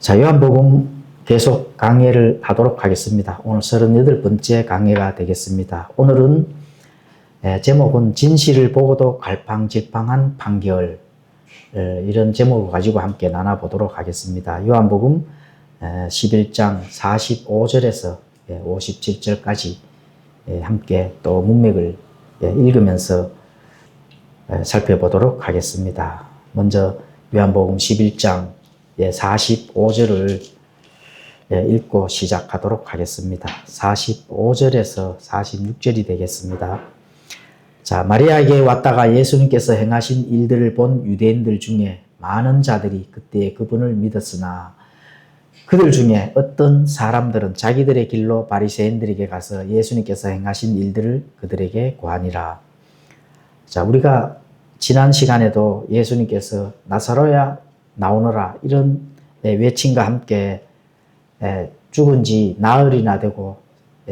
자, 요한복음 계속 강해를 하도록 하겠습니다. 오늘 38번째 강해가 되겠습니다. 오늘은 제목은 진실을 보고도 갈팡질팡한 판결, 이런 제목을 가지고 함께 나눠보도록 하겠습니다. 요한복음 11장 45절에서 57절까지 함께 또 문맥을 읽으면서 살펴보도록 하겠습니다. 먼저 요한복음 11장 45절을 읽고 시작하도록 하겠습니다. 45절에서 46절이 되겠습니다. 자, 마리아에게 왔다가 예수님께서 행하신 일들을 본 유대인들 중에 많은 자들이 그때 그분을 믿었으나 그들 중에 어떤 사람들은 자기들의 길로 바리새인들에게 가서 예수님께서 행하신 일들을 그들에게 고하니라. 자, 우리가 지난 시간에도 예수님께서 나사로야 나오너라 이런 외침과 함께 죽은 지 나흘이나 되고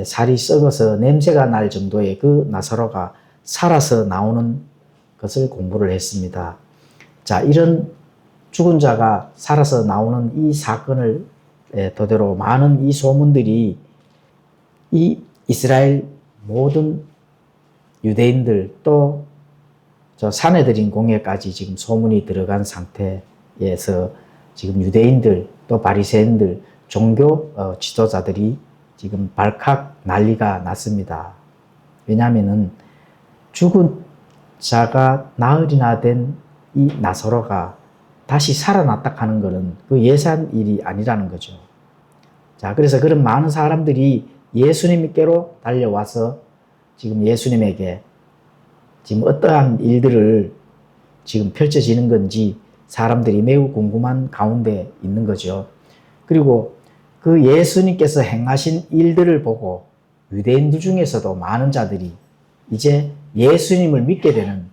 살이 썩어서 냄새가 날 정도의 그 나사로가 살아서 나오는 것을 공부를 했습니다. 자, 이런 죽은 자가 살아서 나오는 이 사건을 토대로 많은 이 소문들이 이 이스라엘 모든 유대인들 또 저 사내들인 공예까지 지금 소문이 들어간 상태에서 지금 유대인들 또 바리새인들 종교 지도자들이 지금 발칵 난리가 났습니다. 왜냐하면은 죽은 자가 나흘이나 된 이 나사로가 다시 살아났다 하는 것은 그 예산 일이 아니라는 거죠. 자, 그래서 그런 많은 사람들이 예수님께로 달려와서 지금 예수님에게 지금 어떠한 일들을 지금 펼쳐지는 건지 사람들이 매우 궁금한 가운데 있는 거죠. 그리고 그 예수님께서 행하신 일들을 보고 유대인들 중에서도 많은 자들이 이제 예수님을 믿게 되는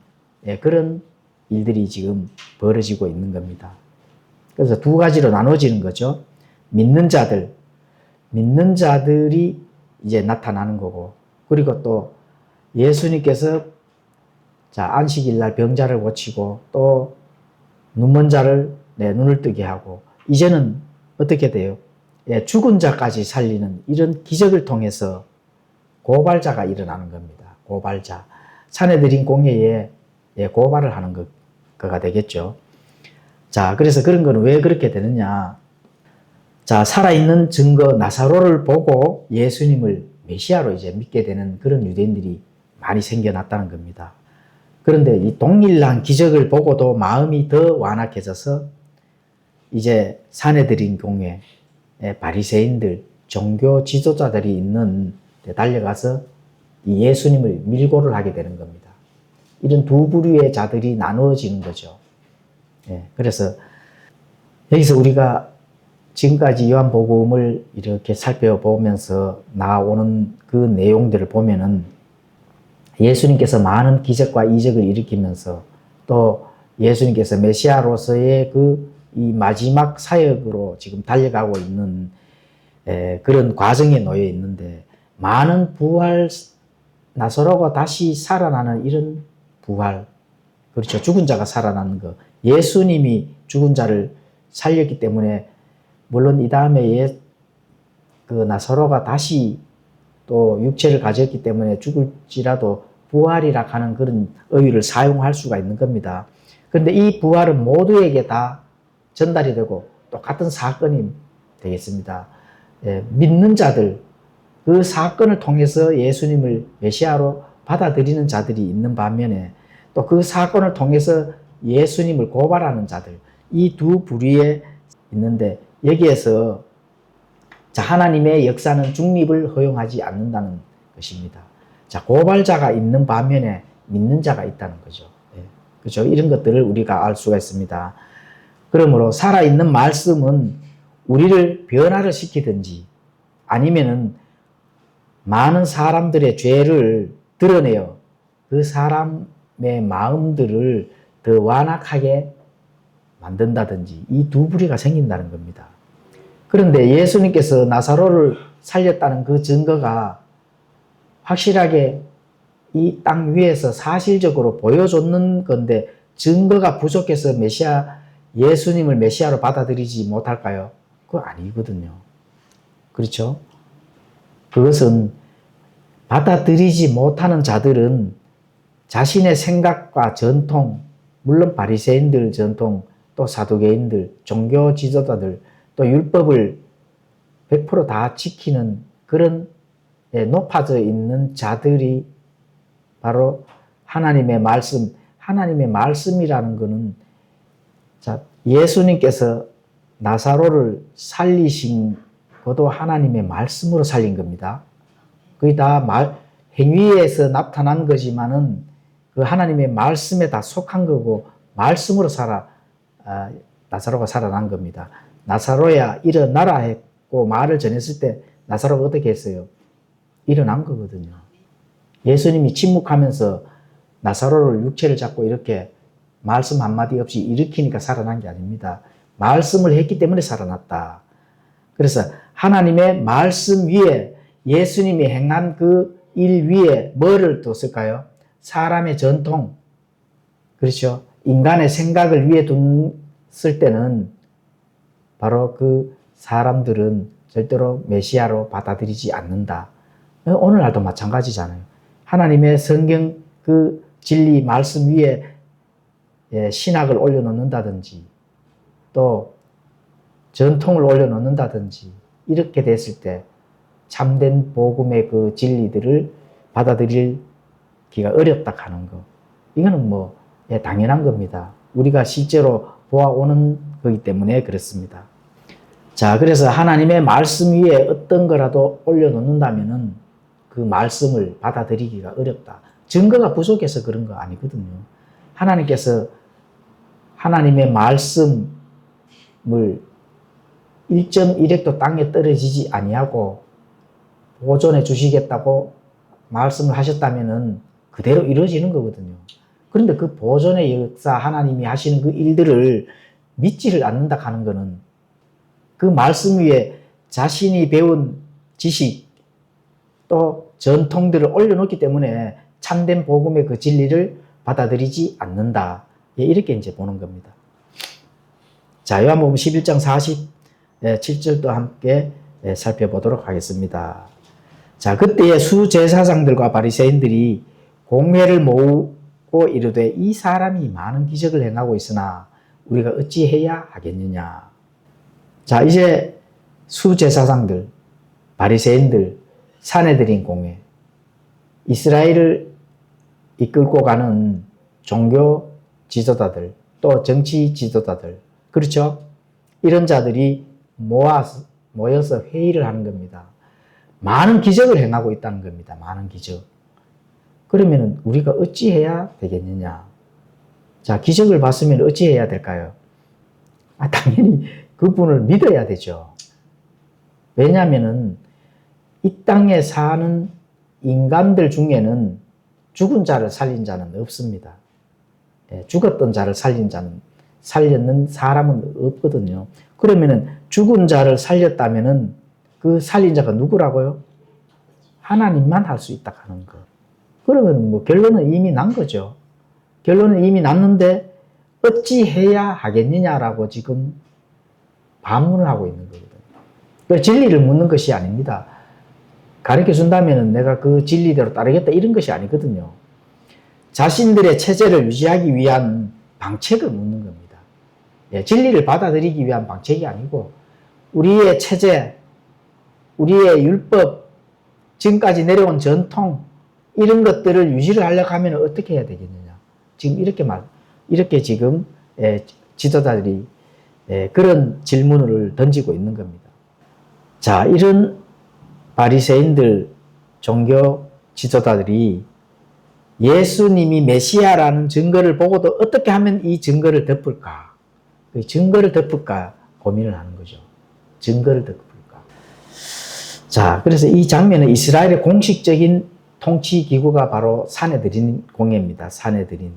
그런 일들이 지금 벌어지고 있는 겁니다. 그래서 두 가지로 나눠지는 거죠. 믿는 자들이 이제 나타나는 거고, 그리고 또 예수님께서 자, 안식일 날 병자를 고치고 또 눈먼 자를 눈을 뜨게 하고 이제는 어떻게 돼요? 죽은 자까지 살리는 이런 기적을 통해서 고발자가 일어나는 겁니다. 고발자. 사내들인 공예에 고발을 하는 거가 되겠죠. 자, 그래서 그런 거는 왜 그렇게 되느냐. 자, 살아있는 증거 나사로를 보고 예수님을 메시아로 이제 믿게 되는 그런 유대인들이 많이 생겨났다는 겁니다. 그런데 이 동일한 기적을 보고도 마음이 더 완악해져서 이제 사내들인 공예, 바리새인들, 종교 지도자들이 있는 데 달려가서 이 예수님을 밀고를 하게 되는 겁니다. 이런 두 부류의 자들이 나누어지는 거죠. 그래서 여기서 우리가 지금까지 요한복음을 이렇게 살펴보면서 나오는 그 내용들을 보면은 예수님께서 많은 기적과 이적을 일으키면서 또 예수님께서 메시아로서의 이 마지막 사역으로 지금 달려가고 있는 그런 과정에 놓여 있는데 많은 부활, 나사로가 다시 살아나는 이런 부활, 그렇죠. 죽은 자가 살아나는 거. 예수님이 죽은 자를 살렸기 때문에 물론 이 다음에 그 나사로가 다시 또 육체를 가졌기 때문에 죽을지라도 부활이라 하는 그런 어휘를 사용할 수가 있는 겁니다. 그런데 이 부활은 모두에게 다 전달이 되고 똑같은 사건이 되겠습니다. 믿는 자들, 그 사건을 통해서 예수님을 메시아로 받아들이는 자들이 있는 반면에 또 그 사건을 통해서 예수님을 고발하는 자들, 이 두 부류에 있는데 여기에서 자, 하나님의 역사는 중립을 허용하지 않는다는 것입니다. 자, 고발자가 있는 반면에 믿는 자가 있다는 거죠. 그렇죠? 이런 것들을 우리가 알 수가 있습니다. 그러므로 살아있는 말씀은 우리를 변화를 시키든지 아니면은 많은 사람들의 죄를 드러내어 그 사람의 마음들을 더 완악하게 만든다든지 이 두 부류가 생긴다는 겁니다. 그런데 예수님께서 나사로를 살렸다는 그 증거가 확실하게 이 땅 위에서 사실적으로 보여줬는 건데 증거가 부족해서 예수님을 메시아로 받아들이지 못할까요? 그거 아니거든요. 그렇죠? 그것은 받아들이지 못하는 자들은 자신의 생각과 전통, 물론 바리새인들 전통, 또 사두개인들, 종교 지도자들, 또 율법을 100%다 지키는 그런 높아져 있는 자들이 바로 하나님의 말씀, 하나님의 말씀이라는 것은 자, 예수님께서 나사로를 살리신 것도 하나님의 말씀으로 살린 겁니다. 그게 다 행위에서 나타난 거지만은 그 하나님의 말씀에 다 속한 거고 말씀으로 나사로가 살아난 겁니다. 나사로야 일어나라 했고 말을 전했을 때 나사로가 어떻게 했어요? 일어난 거거든요. 예수님이 침묵하면서 나사로를 육체를 잡고 이렇게 말씀 한마디 없이 일으키니까 살아난 게 아닙니다. 말씀을 했기 때문에 살아났다. 그래서 하나님의 말씀 위에 예수님이 행한 그 일 위에 뭐를 뒀을까요? 사람의 전통, 그렇죠? 인간의 생각을 위에 뒀을 때는 바로 그 사람들은 절대로 메시아로 받아들이지 않는다. 오늘날도 마찬가지잖아요. 하나님의 성경 그 진리 말씀 위에 신학을 올려놓는다든지 또 전통을 올려놓는다든지 이렇게 됐을 때 참된 복음의 그 진리들을 받아들이기가 어렵다 하는 거. 이거는 뭐 당연한 겁니다. 우리가 실제로 보아오는 거기 때문에 그렇습니다. 자, 그래서 하나님의 말씀 위에 어떤 거라도 올려놓는다면은 그 말씀을 받아들이기가 어렵다. 증거가 부족해서 그런 거 아니거든요. 하나님께서 하나님의 말씀을 1.1획도 땅에 떨어지지 아니하고 보존해 주시겠다고 말씀을 하셨다면은 그대로 이루어지는 거거든요. 그런데 그 보존의 역사, 하나님이 하시는 그 일들을 믿지를 않는다 하는 거는 그 말씀 위에 자신이 배운 지식 또 전통들을 올려놓기 때문에 참된 복음의 그 진리를 받아들이지 않는다. 이렇게 이제 보는 겁니다. 자, 요한복음 11장 47절도 함께 살펴보도록 하겠습니다. 자, 그때의 수제사장들과 바리새인들이 공회를 모으고 이르되 이 사람이 많은 기적을 행하고 있으나 우리가 어찌해야 하겠느냐. 자, 이제 수제사장들, 바리새인들, 사내들인 공회, 이스라엘을 이끌고 가는 종교 지도자들, 또 정치 지도자들, 그렇죠? 이런 자들이 모여서 회의를 하는 겁니다. 많은 기적을 행하고 있다는 겁니다. 많은 기적. 그러면 우리가 어찌해야 되겠느냐? 자, 기적을 봤으면 어찌해야 될까요? 당연히 그분을 믿어야 되죠. 왜냐하면은 이 땅에 사는 인간들 중에는 죽은 자를 살린 자는 없습니다. 죽었던 자를 살렸는 사람은 없거든요. 그러면은 죽은 자를 살렸다면은 그 살린 자가 누구라고요? 하나님만 할 수 있다 하는 거. 그러면 뭐 결론은 이미 난 거죠. 결론은 이미 났는데 어찌 해야 하겠느냐라고 지금 반문을 하고 있는 거거든요. 그 진리를 묻는 것이 아닙니다. 가르쳐 준다면 내가 그 진리대로 따르겠다 이런 것이 아니거든요. 자신들의 체제를 유지하기 위한 방책을 묻는 겁니다. 진리를 받아들이기 위한 방책이 아니고 우리의 체제, 우리의 율법, 지금까지 내려온 전통 이런 것들을 유지를 하려고 하면 어떻게 해야 되겠느냐. 지금 이렇게 지금 지도자들이 그런 질문을 던지고 있는 겁니다. 자, 이런 바리새인들, 종교 지도자들이 예수님이 메시아라는 증거를 보고도 어떻게 하면 이 증거를 덮을까? 그 증거를 덮을까 고민을 하는 거죠. 증거를 덮을까. 자, 그래서 이 장면은 이스라엘의 공식적인 통치 기구가 바로 사내들인 공회입니다. 사내들인.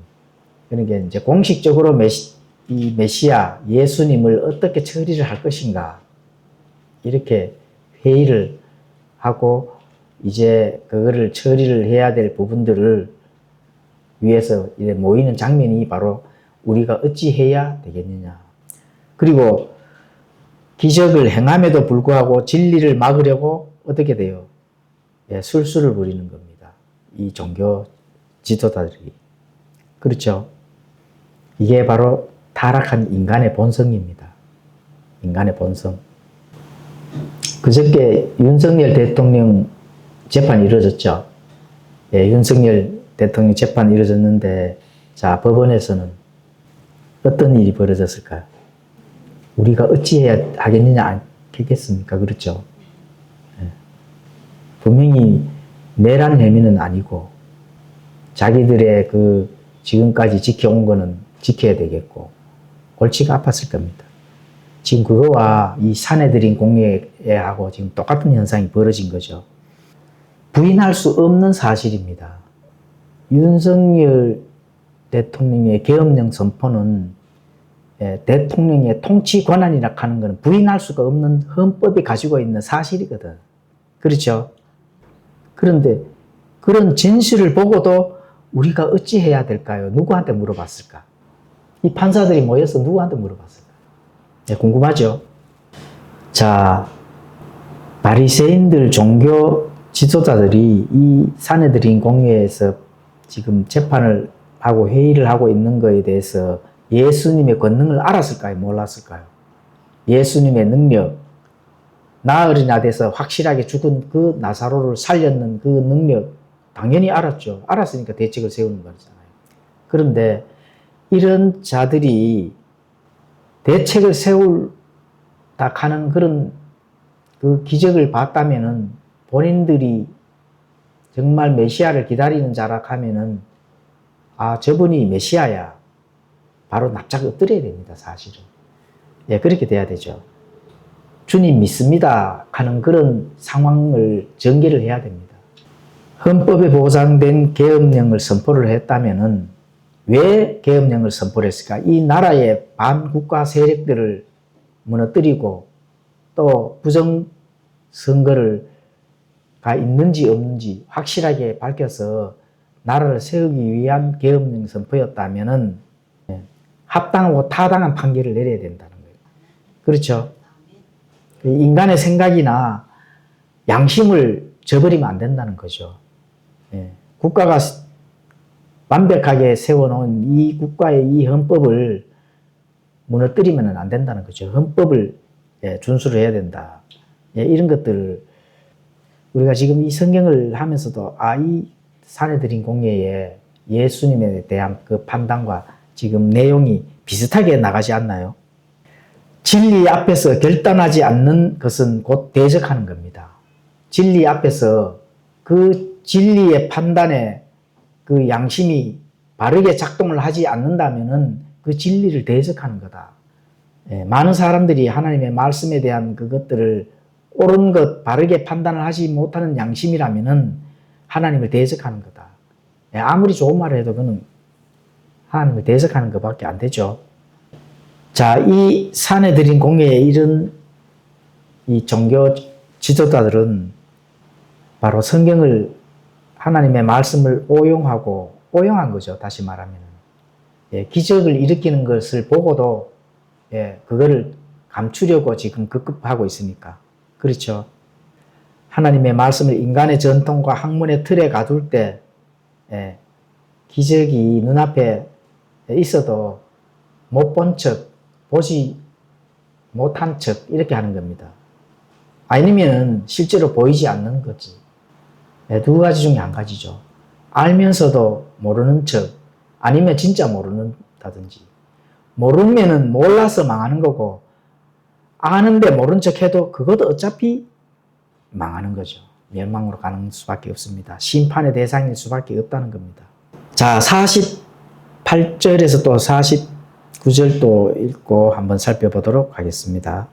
그러니까 이제 공식적으로 이 메시아 예수님을 어떻게 처리를 할 것인가 이렇게 회의를 하고 이제 그거를 처리를 해야 될 부분들을 위해서 이제 모이는 장면이 바로 우리가 어찌 해야 되겠느냐. 그리고 기적을 행함에도 불구하고 진리를 막으려고 어떻게 돼요? 술수를 부리는 겁니다. 이 종교 지도자들이. 그렇죠? 이게 바로 타락한 인간의 본성입니다. 인간의 본성. 그저께 윤석열 대통령 재판이 이루어졌죠. 윤석열 대통령 재판이 이루어졌는데, 자, 법원에서는 어떤 일이 벌어졌을까요? 우리가 어찌해야 하겠느냐, 않겠습니까? 그렇죠? 분명히 내란 혐의는 아니고, 자기들의 지금까지 지켜온 거는 지켜야 되겠고, 골치가 아팠을 겁니다. 지금 그거와 이 사내들인 공예하고 지금 똑같은 현상이 벌어진 거죠. 부인할 수 없는 사실입니다. 윤석열 대통령의 계엄령 선포는 대통령의 통치 권한이라 하는 것은 부인할 수가 없는 헌법이 가지고 있는 사실이거든. 그렇죠? 그런데 그런 진실을 보고도 우리가 어찌해야 될까요? 누구한테 물어봤을까? 이 판사들이 모여서 누구한테 물어봤을까? 궁금하죠? 자, 바리새인들 종교 지도자들이 이 사내들인 공회에서 지금 재판을 하고 회의를 하고 있는 것에 대해서 예수님의 권능을 알았을까요? 몰랐을까요? 예수님의 능력, 나흘이 나돼서 확실하게 죽은 그 나사로를 살렸는 그 능력 당연히 알았죠. 알았으니까 대책을 세우는 거잖아요. 그런데 이런 자들이 대책을 세울다 하는 그런 그 기적을 봤다면은 본인들이 정말 메시아를 기다리는 자라 하면은 아, 저분이 메시아야. 바로 납작 엎드려야 됩니다, 사실은. 그렇게 돼야 되죠. 주님 믿습니다 하는 그런 상황을 전개를 해야 됩니다. 헌법에 보장된 계엄령을 선포를 했다면은 왜 계엄령을 선포를 했을까? 이 나라의 반국가 세력들을 무너뜨리고 또 부정선거가 있는지 없는지 확실하게 밝혀서 나라를 세우기 위한 계엄령 선포였다면은 합당하고 타당한 판결을 내려야 된다는 거예요. 그렇죠? 인간의 생각이나 양심을 저버리면 안 된다는 거죠. 국가가 완벽하게 세워놓은 이 국가의 이 헌법을 무너뜨리면 안 된다는 거죠. 헌법을 준수를 해야 된다. 이런 것들을 우리가 지금 이 성경을 하면서도 이 사내들인 공예에 예수님에 대한 그 판단과 지금 내용이 비슷하게 나가지 않나요? 진리 앞에서 결단하지 않는 것은 곧 대적하는 겁니다. 진리 앞에서 그 진리의 판단에 그 양심이 바르게 작동을 하지 않는다면은 그 진리를 대적하는 거다. 많은 사람들이 하나님의 말씀에 대한 그것들을 옳은 것, 바르게 판단을 하지 못하는 양심이라면은 하나님을 대적하는 거다. 아무리 좋은 말을 해도 그는 하나님을 대적하는 것밖에 안 되죠. 자, 이 사내들인 공예에 이런 이 종교 지도자들은 바로 성경을 하나님의 말씀을 오용한 거죠. 다시 말하면. 기적을 일으키는 것을 보고도 그거를 감추려고 지금 급급하고 있으니까. 그렇죠. 하나님의 말씀을 인간의 전통과 학문의 틀에 가둘 때 기적이 눈앞에 있어도 못 본 척, 보지 못한 척 이렇게 하는 겁니다. 아니면 실제로 보이지 않는 거지. 두 가지 중에 한 가지죠. 알면서도 모르는 척, 아니면 진짜 모르는다든지. 모르면은 몰라서 망하는 거고, 아는데 모른 척 해도 그것도 어차피 망하는 거죠. 멸망으로 가는 수밖에 없습니다. 심판의 대상일 수밖에 없다는 겁니다. 자, 48절에서 또 49절 또 읽고 한번 살펴보도록 하겠습니다.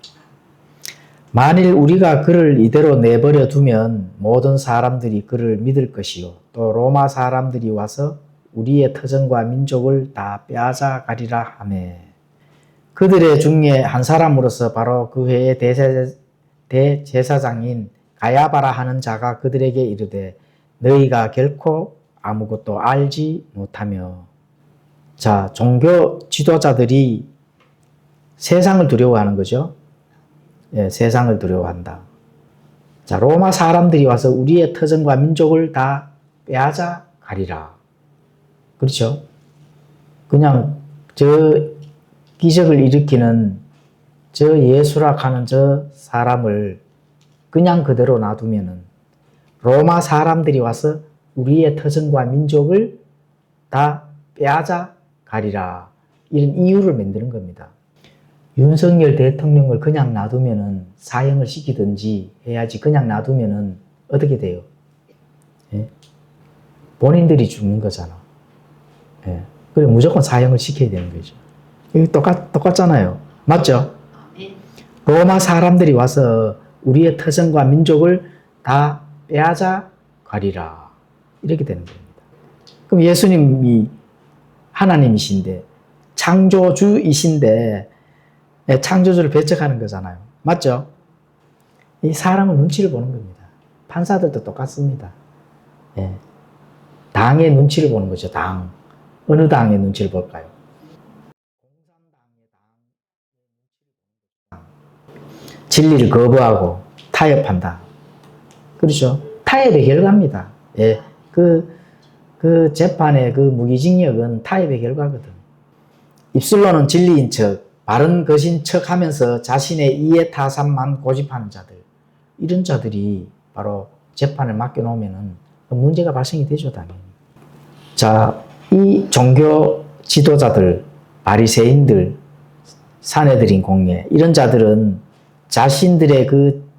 만일 우리가 그를 이대로 내버려 두면 모든 사람들이 그를 믿을 것이요. 또 로마 사람들이 와서 우리의 터전과 민족을 다 빼앗아가리라 하매. 그들의 중에 한 사람으로서 바로 그 해의 대제사장인 가야바라 하는 자가 그들에게 이르되 너희가 결코 아무것도 알지 못하며. 자, 종교 지도자들이 세상을 두려워하는 거죠. 예, 세상을 두려워한다. 자, 로마 사람들이 와서 우리의 터전과 민족을 다 빼앗아 가리라. 그렇죠? 그냥 저 기적을 일으키는 저 예수라 하는 저 사람을 그냥 그대로 놔두면은 로마 사람들이 와서 우리의 터전과 민족을 다 빼앗아 가리라. 이런 이유를 만드는 겁니다. 윤석열 대통령을 그냥 놔두면은 사형을 시키든지 해야지 그냥 놔두면은 어떻게 돼요? 예? 본인들이 죽는 거잖아. 예. 그래 무조건 사형을 시켜야 되는 거죠. 이게 똑같잖아요. 맞죠? 로마 사람들이 와서 우리의 터전과 민족을 다 빼앗아 가리라. 이렇게 되는 겁니다. 그럼 예수님이 하나님이신데 창조주이신데 창조주를 배척하는 거잖아요. 맞죠? 이 사람은 눈치를 보는 겁니다. 판사들도 똑같습니다. 예. 당의 눈치를 보는 거죠. 당. 어느 당의 눈치를 볼까요? 진리를 거부하고 타협한다. 그렇죠? 타협의 결과입니다. 예. 그 재판의 그 무기징역은 타협의 결과거든. 입술로는 진리인 척, 바른 것인 척 하면서 자신의 이해 타산만 고집하는 자들. 이런 자들이 바로 재판을 맡겨놓으면 문제가 발생이 되죠, 당연히. 자, 이 종교 지도자들, 바리새인들, 사내들인 공예, 이런 자들은 자신들의 그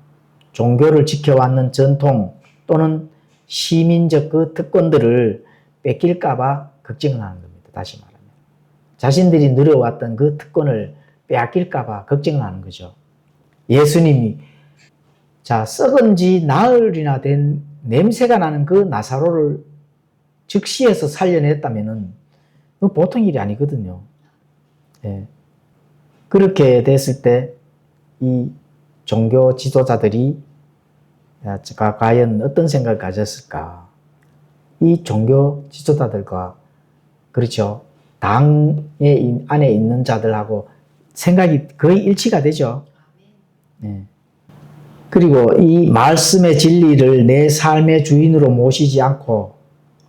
종교를 지켜왔는 전통 또는 시민적 그 특권들을 뺏길까봐 걱정을 하는 겁니다. 다시 말하면. 자신들이 누려왔던 그 특권을 빼앗길까봐 걱정을 하는 거죠. 예수님이 자, 썩은 지 나흘이나 된 냄새가 나는 그 나사로를 즉시해서 살려냈다면은 보통 일이 아니거든요. 예. 그렇게 됐을 때 이 종교 지도자들이 과연 어떤 생각을 가졌을까? 이 종교 지도자들과 그렇죠. 당의 안에 있는 자들하고 생각이 거의 일치가 되죠. 네. 그리고 이 말씀의 진리를 내 삶의 주인으로 모시지 않고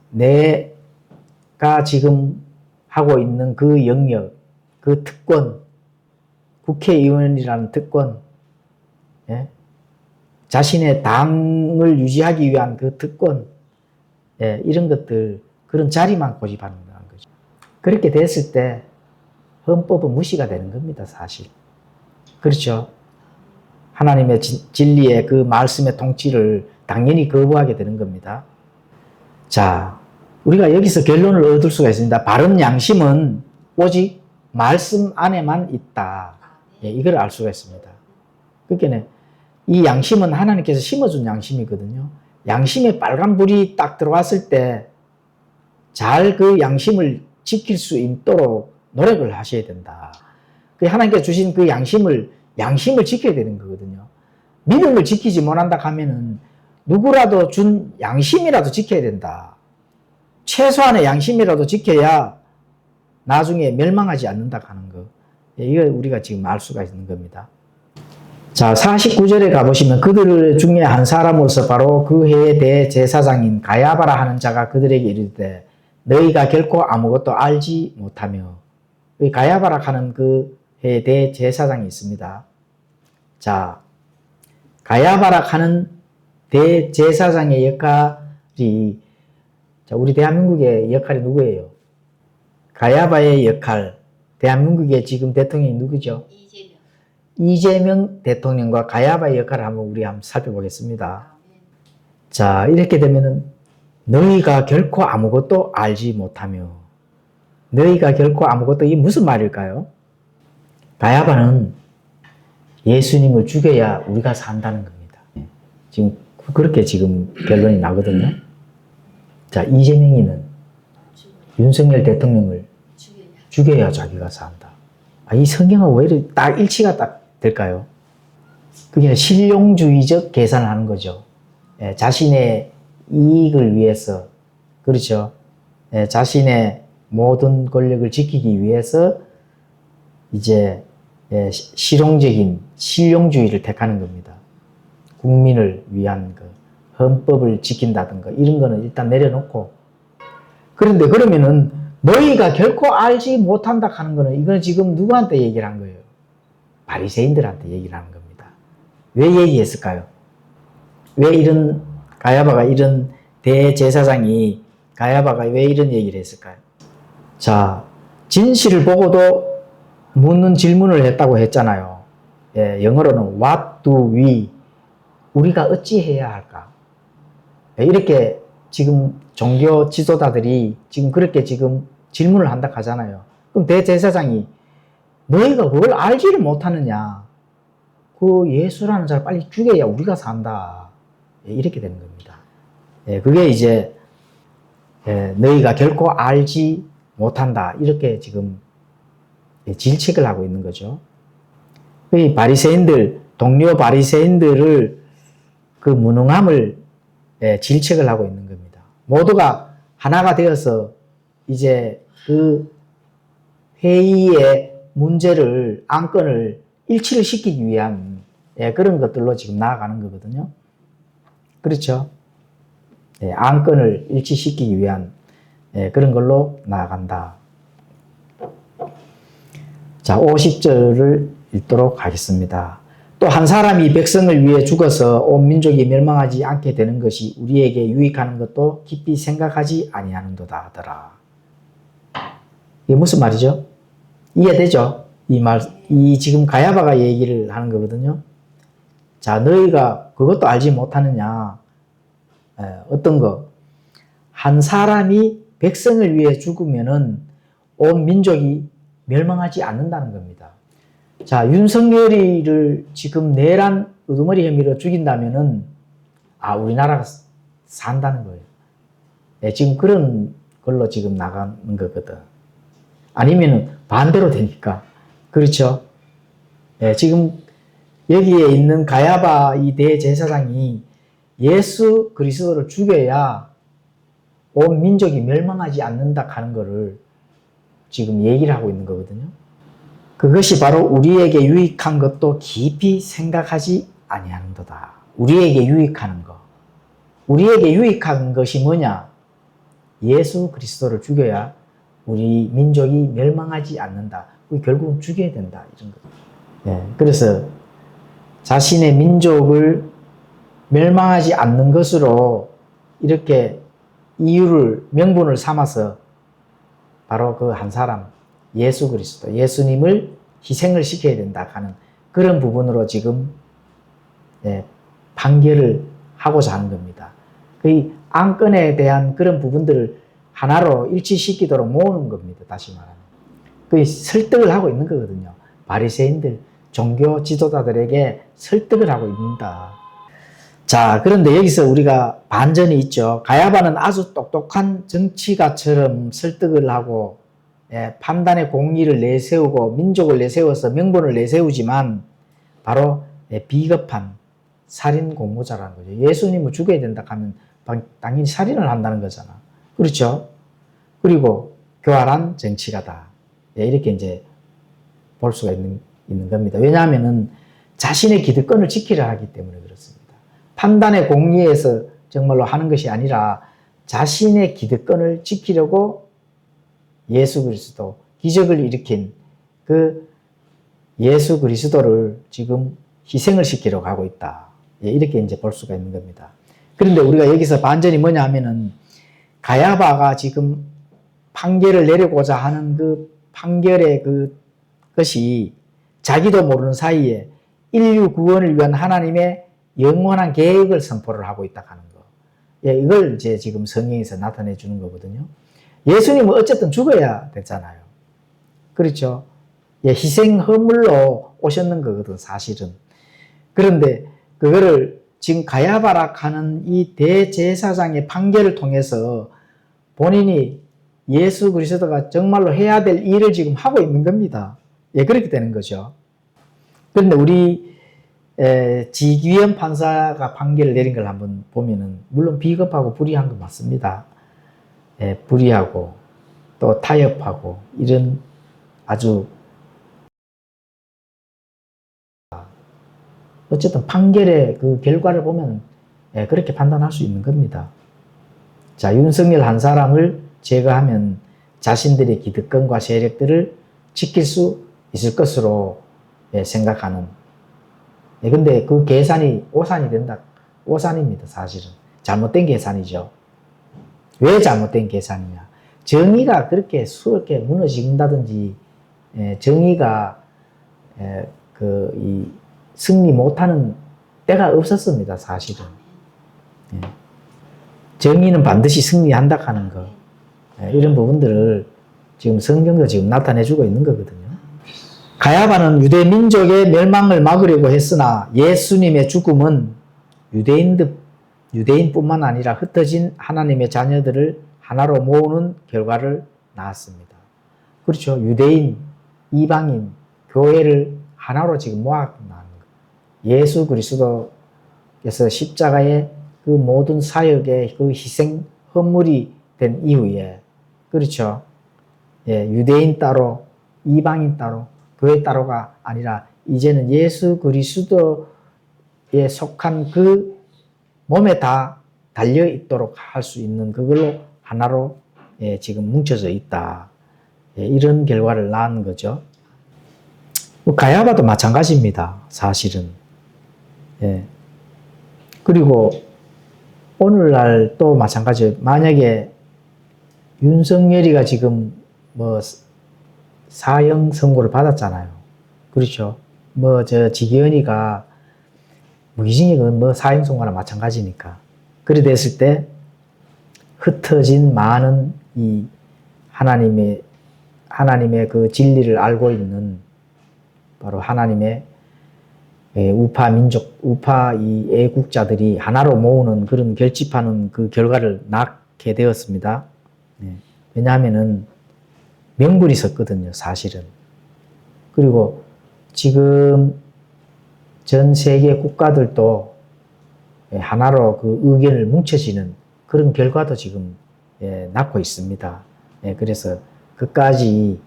내가 지금 하고 있는 그 영역, 그 특권, 국회의원이라는 특권, 예? 자신의 당을 유지하기 위한 그 특권, 예, 이런 것들, 그런 자리만 고집하는 거죠. 그렇게 됐을 때 헌법은 무시가 되는 겁니다, 사실. 그렇죠? 하나님의 진리의 그 말씀의 통치를 당연히 거부하게 되는 겁니다. 자, 우리가 여기서 결론을 얻을 수가 있습니다. 바른 양심은 오직 말씀 안에만 있다. 예, 이걸 알 수가 있습니다. 그러니까 이 양심은 하나님께서 심어준 양심이거든요. 양심에 빨간불이 딱 들어왔을 때 잘 그 양심을 지킬 수 있도록 노력을 하셔야 된다. 하나님께서 주신 그 양심을 지켜야 되는 거거든요. 믿음을 지키지 못한다 하면은 누구라도 준 양심이라도 지켜야 된다. 최소한의 양심이라도 지켜야 나중에 멸망하지 않는다 하는 거. 이거 우리가 지금 알 수가 있는 겁니다. 자, 49절에 가보시면 그들 중에 한 사람으로서 바로 그 해의 대제사장인 가야바라 하는 자가 그들에게 이르되 너희가 결코 아무것도 알지 못하며, 가야바라 하는 그 해의 대제사장이 있습니다. 자, 가야바라 하는 대제사장의 역할이, 자, 우리 대한민국의 역할이 누구예요? 가야바의 역할, 대한민국의 지금 대통령이 누구죠? 이재명 대통령과 가야바의 역할을 한번 살펴보겠습니다. 자, 이렇게 되면은 너희가 결코 아무것도 알지 못하며, 너희가 결코 아무것도, 이게 무슨 말일까요? 가야바는 예수님을 죽여야 우리가 산다는 겁니다. 지금 그렇게 지금 결론이 나거든요. 자, 이재명이는 윤석열 대통령을 죽여야 자기가 산다. 이 성경은 왜 이렇게 딱 일치가 딱 될까요? 그게 실용주의적 계산을 하는 거죠. 예, 자신의 이익을 위해서, 그렇죠. 예, 자신의 모든 권력을 지키기 위해서 이제 실용적인 실용주의를 택하는 겁니다. 국민을 위한 헌법을 지킨다든가 이런 거는 일단 내려놓고, 그런데 그러면은 너희가 결코 알지 못한다 하는 거는 이건 지금 누구한테 얘기를 한 거예요? 바리새인들한테 얘기를 하는 겁니다. 왜 얘기했을까요? 왜 이런 가야바가 이런 대제사장이 가야바가 왜 이런 얘기를 했을까요? 자, 진실을 보고도 묻는 질문을 했다고 했잖아요. 영어로는 What do we? 우리가 어찌해야 할까? 이렇게 지금 종교 지도자들이 지금 그렇게 지금 질문을 한다 하잖아요. 그럼 대제사장이 너희가 뭘 알지를 못하느냐? 그 예수라는 자를 빨리 죽여야 우리가 산다. 이렇게 되는 겁니다. 그게 이제 너희가 결코 알지 못한다. 이렇게 지금 질책을 하고 있는 거죠. 이 바리새인들, 동료 바리새인들을 그 무능함을 질책을 하고 있는 겁니다. 모두가 하나가 되어서 이제 그 회의의 문제를, 안건을 일치를 시키기 위한 그런 것들로 지금 나아가는 거거든요. 그렇죠? 안건을 일치시키기 위한 그런 걸로 나아간다. 자, 50절을 읽도록 하겠습니다. 또 한 사람이 백성을 위해 죽어서 온 민족이 멸망하지 않게 되는 것이 우리에게 유익하는 것도 깊이 생각하지 아니하는도다 하더라. 이게 무슨 말이죠? 이해되죠? 이 지금 가야바가 얘기를 하는 거거든요. 자, 너희가 그것도 알지 못하느냐? 어떤 거? 한 사람이 백성을 위해 죽으면은 온 민족이 멸망하지 않는다는 겁니다. 자, 윤석열이를 지금 내란 우두머리 혐의로 죽인다면은 우리나라가 산다는 거예요. 지금 그런 걸로 지금 나가는 거거든. 아니면은 반대로 되니까. 그렇죠? 지금 여기에 있는 가야바 이 대제사장이 예수 그리스도를 죽여야 온 민족이 멸망하지 않는다 하는 거를 지금 얘기를 하고 있는 거거든요. 그것이 바로 우리에게 유익한 것도 깊이 생각하지 아니하는도다. 우리에게 유익하는 것. 우리에게 유익한 것이 뭐냐? 예수 그리스도를 죽여야 우리 민족이 멸망하지 않는다. 결국은 죽여야 된다. 이런 거. 그래서 자신의 민족을 멸망하지 않는 것으로 이렇게 이유를, 명분을 삼아서 바로 그 한 사람, 예수 그리스도, 예수님을 희생을 시켜야 된다 하는 그런 부분으로 지금 판결을 하고자 하는 겁니다. 그 안건에 대한 그런 부분들을 하나로 일치시키도록 모으는 겁니다. 다시 말하면. 그 설득을 하고 있는 거거든요. 바리새인들, 종교 지도자들에게 설득을 하고 있다. 자, 그런데 여기서 우리가 반전이 있죠. 가야바는 아주 똑똑한 정치가처럼 설득을 하고 판단의 공의를 내세우고 민족을 내세워서 명분을 내세우지만 바로 비겁한 살인 공모자라는 거죠. 예수님을 죽여야 된다 하면 당연히 살인을 한다는 거잖아. 그렇죠? 그리고 교활한 정치가다. 이렇게 이제 볼 수가 있는 겁니다. 왜냐하면은 자신의 기득권을 지키려 하기 때문에 그렇습니다. 판단의 공의에서 정말로 하는 것이 아니라 자신의 기득권을 지키려고 예수 그리스도, 기적을 일으킨 그 예수 그리스도를 지금 희생을 시키려고 하고 있다. 이렇게 이제 볼 수가 있는 겁니다. 그런데 우리가 여기서 반전이 뭐냐 하면은 가야바가 지금 판결을 내리고자 하는 그 판결의 그것이 자기도 모르는 사이에 인류 구원을 위한 하나님의 영원한 계획을 선포를 하고 있다 하는 거. 이걸 이제 지금 성경에서 나타내 주는 거거든요. 예수님은 어쨌든 죽어야 되잖아요. 그렇죠? 희생 허물로 오셨는 거거든, 사실은. 그런데 그거를 지금 가야바라 하는 이 대제사장의 판결을 통해서 본인이 예수 그리스도가 정말로 해야 될 일을 지금 하고 있는 겁니다. 그렇게 되는 거죠. 그런데 우리 지기현 판사가 판결을 내린 걸 한번 보면은 물론 비겁하고 불의한 거 맞습니다. 불의하고 또 타협하고 이런 아주 어쨌든 판결의 그 결과를 보면 그렇게 판단할 수 있는 겁니다. 자, 윤석열 한 사람을 제거하면 자신들의 기득권과 세력들을 지킬 수 있을 것으로 생각하는. 근데 그 계산이 오산이 된다. 오산입니다, 사실은. 잘못된 계산이죠. 왜 잘못된 계산이냐? 정의가 그렇게 수렇게 무너진다든지, 정의가 승리 못하는 때가 없었습니다, 사실은. 정의는 반드시 승리한다 하는 거. 이런 부분들을 지금 성경도 지금 나타내주고 있는 거거든요. 가야바는 유대 민족의 멸망을 막으려고 했으나 예수님의 죽음은 유대인뿐만 아니라 흩어진 하나님의 자녀들을 하나로 모으는 결과를 낳았습니다. 그렇죠. 유대인, 이방인, 교회를 하나로 지금 모아놓은 거예요. 예수 그리스도께서 십자가의 그 모든 사역의 그 희생 헌물이 된 이후에, 그렇죠. 유대인 따로, 이방인 따로, 교회 따로가 아니라 이제는 예수 그리스도에 속한 그 몸에 다 달려 있도록 할 수 있는 그걸로 하나로 지금 뭉쳐져 있다. 이런 결과를 낳은 거죠. 가야바도 마찬가지입니다, 사실은. 그리고 오늘날 또 마찬가지예요. 만약에 윤석열이가 지금 사형 선고를 받았잖아요. 그렇죠. 지기현이가 무기징역은 사형 선고나 마찬가지니까. 그래 됐을 때 흩어진 많은 이 하나님의 그 진리를 알고 있는 바로 하나님의 우파 민족, 우파 이 애국자들이 하나로 모으는 그런 결집하는 그 결과를 낳게 되었습니다. 왜냐하면은 명분이 있었거든요, 사실은. 그리고 지금 전 세계 국가들도 하나로 그 의견을 뭉쳐지는 그런 결과도 지금 낳고 있습니다. 그래서 끝까지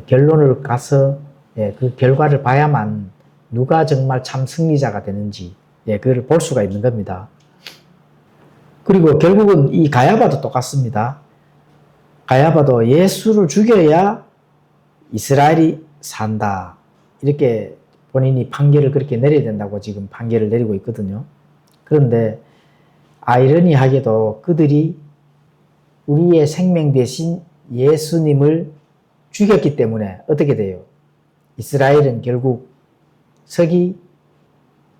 결론을 가서 그 결과를 봐야만 누가 정말 참 승리자가 되는지 그걸 볼 수가 있는 겁니다. 그리고 결국은 이 가야바도 똑같습니다. 가야바도 예수를 죽여야 이스라엘이 산다. 이렇게 본인이 판결을 그렇게 내려야 된다고 지금 판결을 내리고 있거든요. 그런데 아이러니하게도 그들이 우리의 생명 대신 예수님을 죽였기 때문에 어떻게 돼요? 이스라엘은 결국 서기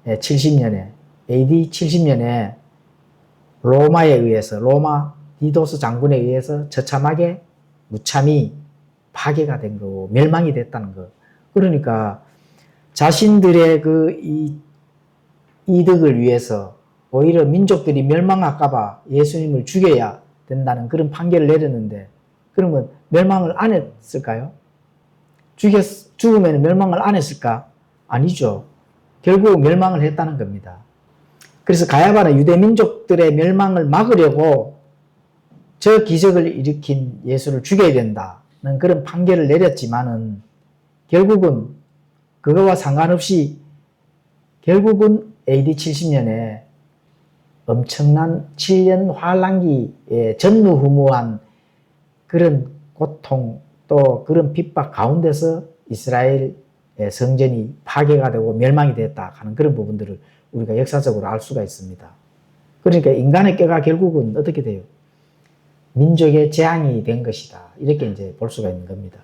70년에 AD 70년에 로마에 의해서 로마 디도스 장군에 의해서 처참하게 무참히 파괴가 된 거고 멸망이 됐다는 거. 그러니까 자신들의 그 이득을 위해서 오히려 민족들이 멸망할까봐 예수님을 죽여야 된다는 그런 판결을 내렸는데 그러면 멸망을 안 했을까요? 죽으면 멸망을 안 했을까? 아니죠. 결국 멸망을 했다는 겁니다. 그래서 가야바는 유대 민족들의 멸망을 막으려고 저 기적을 일으킨 예수를 죽여야 된다는 그런 판결을 내렸지만은 결국은 그거와 상관없이 결국은 AD 70년에 엄청난 7년 환란기에 전무후무한 그런 고통 또 그런 핍박 가운데서 이스라엘 성전이 파괴가 되고 멸망이 됐다 하는 그런 부분들을 우리가 역사적으로 알 수가 있습니다. 그러니까 인간의 꾀가 결국은 어떻게 돼요? 민족의 재앙이 된 것이다. 이렇게 이제 볼 수가 있는 겁니다.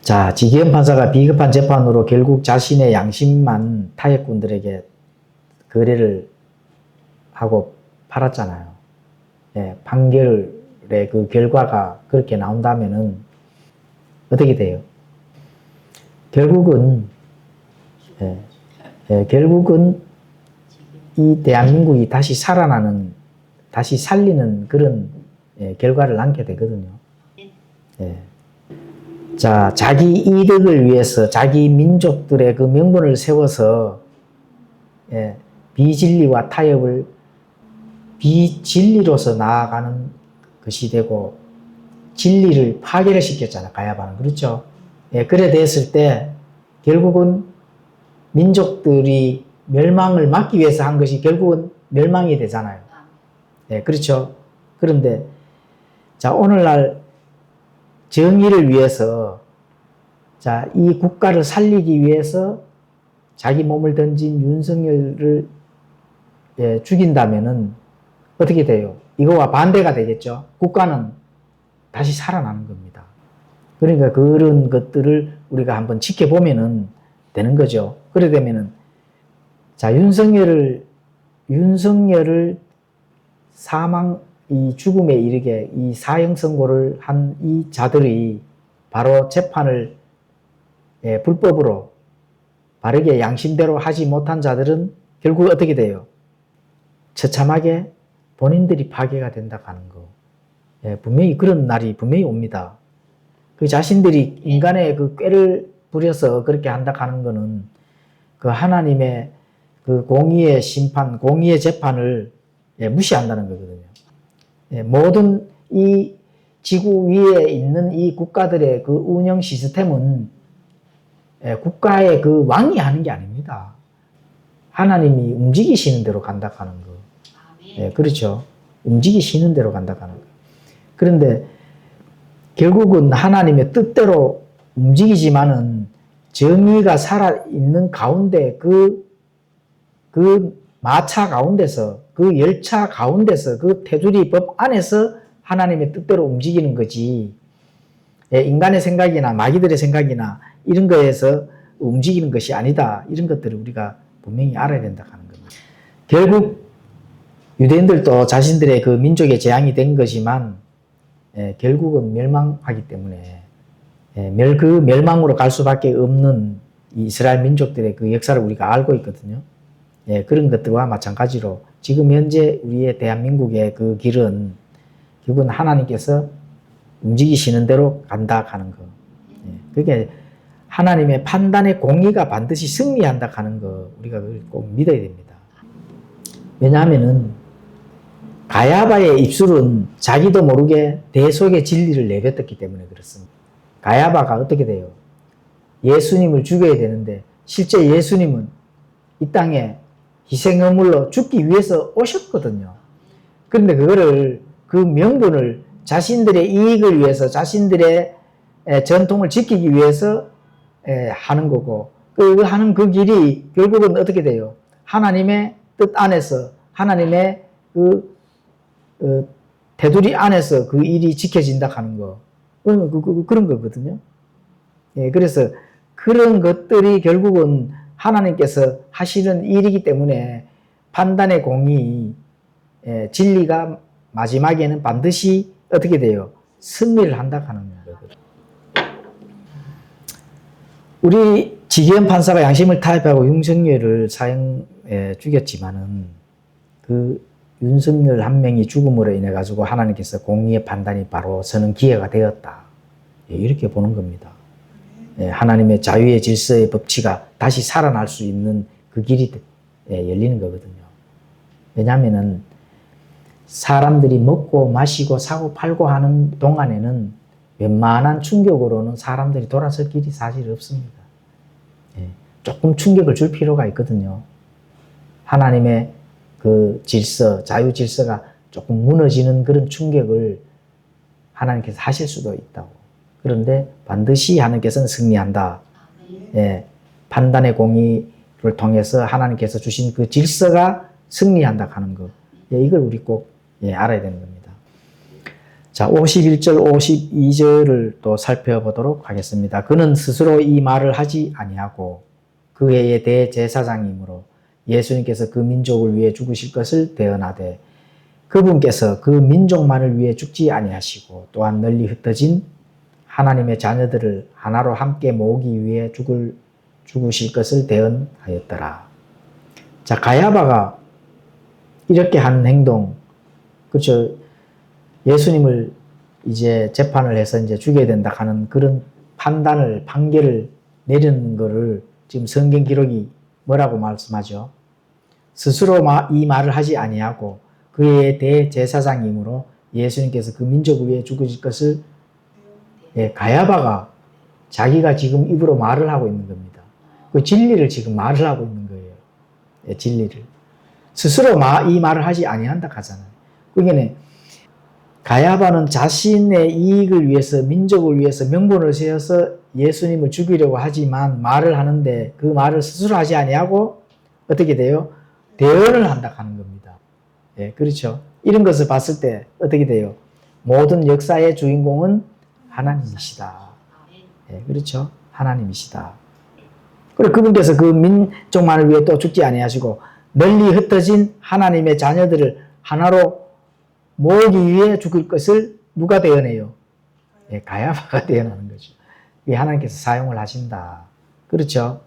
자, 지기현 판사가 비겁한 재판으로 결국 자신의 양심만 타협꾼들에게 거래를 하고 팔았잖아요. 판결의 그 결과가 그렇게 나온다면은 어떻게 돼요? 결국은 이 대한민국이 다시 살아나는, 다시 살리는 그런 결과를 낳게 되거든요. 자, 자기 이득을 위해서 자기 민족들의 그 명분을 세워서 비진리와 타협을 비진리로서 나아가는 것이 되고 진리를 파괴를 시켰잖아요. 가야바는. 그렇죠? 그래 됐을 때 결국은 민족들이 멸망을 막기 위해서 한 것이 결국은 멸망이 되잖아요. 네, 그렇죠. 그런데 자, 오늘날 정의를 위해서 자, 이 국가를 살리기 위해서 자기 몸을 던진 윤석열을 죽인다면은 어떻게 돼요? 이거와 반대가 되겠죠. 국가는 다시 살아나는 겁니다. 그러니까 그런 것들을 우리가 한번 지켜보면은 되는 거죠. 그래 되면은 자, 윤석열을 사망, 이 죽음에 이르게 이 사형 선고를 한 이 자들이 바로 재판을 불법으로 바르게 양심대로 하지 못한 자들은 결국 어떻게 돼요? 처참하게 본인들이 파괴가 된다 하는 거. 분명히 그런 날이 분명히 옵니다. 그 자신들이 인간의 그 꾀를 부려서 그렇게 한다 하는 거는 그 하나님의 그 공의의 심판, 공의의 재판을 무시한다는 거거든요. 모든 이 지구 위에 있는 이 국가들의 그 운영 시스템은 국가의 그 왕이 하는 게 아닙니다. 하나님이 움직이시는 대로 간다 하는 거. 그렇죠. 움직이시는 대로 간다 하는 거. 그런데 결국은 하나님의 뜻대로 움직이지만은 정의가 살아있는 가운데 그 마차 가운데서 그 열차 가운데서 그 테두리 법 안에서 하나님의 뜻대로 움직이는 거지 인간의 생각이나 마귀들의 생각이나 이런 거에서 움직이는 것이 아니다. 이런 것들을 우리가 분명히 알아야 된다 하는 겁니다. 결국 유대인들도 자신들의 그 민족의 재앙이 된 거지만 결국은 멸망하기 때문에 그 멸망으로 갈 수밖에 없는 이스라엘 민족들의 그 역사를 우리가 알고 있거든요. 그런 것들과 마찬가지로 지금 현재 우리의 대한민국의 그 길은 결국은 하나님께서 움직이시는 대로 간다 하는 거. 그게 하나님의 판단의 공의가 반드시 승리한다 하는 거 우리가 꼭 믿어야 됩니다. 왜냐하면은 가야바의 입술은 자기도 모르게 대속의 진리를 내뱉었기 때문에 그렇습니다. 가야바가 어떻게 돼요? 예수님을 죽여야 되는데 실제 예수님은 이 땅에 희생의물로 죽기 위해서 오셨거든요. 그런데 그거를 그 명분을 자신들의 이익을 위해서 자신들의 전통을 지키기 위해서 하는 거고 그 하는 그 길이 결국은 어떻게 돼요? 하나님의 뜻 안에서 하나님의 그 테두리 안에서 그 일이 지켜진다 하는 거 그런 거거든요. 그래서 그런 것들이 결국은 하나님께서 하시는 일이기 때문에 판단의 공의 진리가 마지막에는 반드시 어떻게 돼요? 승리를 한다 하는 거거든요. 우리 지기현 판사가 양심을 타협하고 윤석열을 사형에 죽였지만은 그 윤석열 한 명이 죽음으로 인해 가지고 하나님께서 공의의 판단이 바로 서는 기회가 되었다. 이렇게 보는 겁니다. 하나님의 자유의 질서의 법치가 다시 살아날 수 있는 그 길이 열리는 거거든요. 왜냐하면은 사람들이 먹고 마시고 사고 팔고 하는 동안에는 웬만한 충격으로는 사람들이 돌아설 길이 사실 없습니다. 조금 충격을 줄 필요가 있거든요. 하나님의 그 질서, 자유 질서가 조금 무너지는 그런 충격을 하나님께서 하실 수도 있다고. 그런데 반드시 하나님께서는 승리한다. 판단의 공의를 통해서 하나님께서 주신 그 질서가 승리한다 하는 것. 이걸 우리 꼭 알아야 되는 겁니다. 자, 51절, 52절을 또 살펴보도록 하겠습니다. 그는 스스로 이 말을 하지 아니하고 그 해의 대제사장이므로 예수님께서 그 민족을 위해 죽으실 것을 대언하되 그분께서 그 민족만을 위해 죽지 아니하시고 또한 널리 흩어진 하나님의 자녀들을 하나로 함께 모으기 위해 죽으실 것을 대언하였더라. 자, 가야바가 이렇게 한 행동, 그렇죠. 예수님을 이제 재판을 해서 이제 죽여야 된다 하는 그런 판결을 내리는 거를 지금 성경 기록이 뭐라고 말씀하죠? 스스로 이 말을 하지 아니하고 그의 대제사장이므로 예수님께서 그 민족을 위해 죽으실 것을 가야바가 자기가 지금 입으로 말을 하고 있는 겁니다. 그 진리를 지금 말을 하고 있는 거예요. 예, 진리를. 스스로 이 말을 하지 아니한다 하잖아요. 그러니까 가야바는 자신의 이익을 위해서, 민족을 위해서 명분을 세워서 예수님을 죽이려고 하지만 말을 하는데 그 말을 스스로 하지 아니하고 어떻게 돼요? 대언을 한다 하는 겁니다. 예, 그렇죠. 이런 것을 봤을 때 어떻게 돼요? 모든 역사의 주인공은 하나님이시다. 예, 그렇죠. 하나님이시다. 그리고 그분께서 그 민족만을 위해 또 죽지 아니하시고 널리 흩어진 하나님의 자녀들을 하나로 모으기 위해 죽을 것을 누가 대언해요? 예, 가야바가 대언하는 거죠. 이게 하나님께서 사용을 하신다. 그렇죠?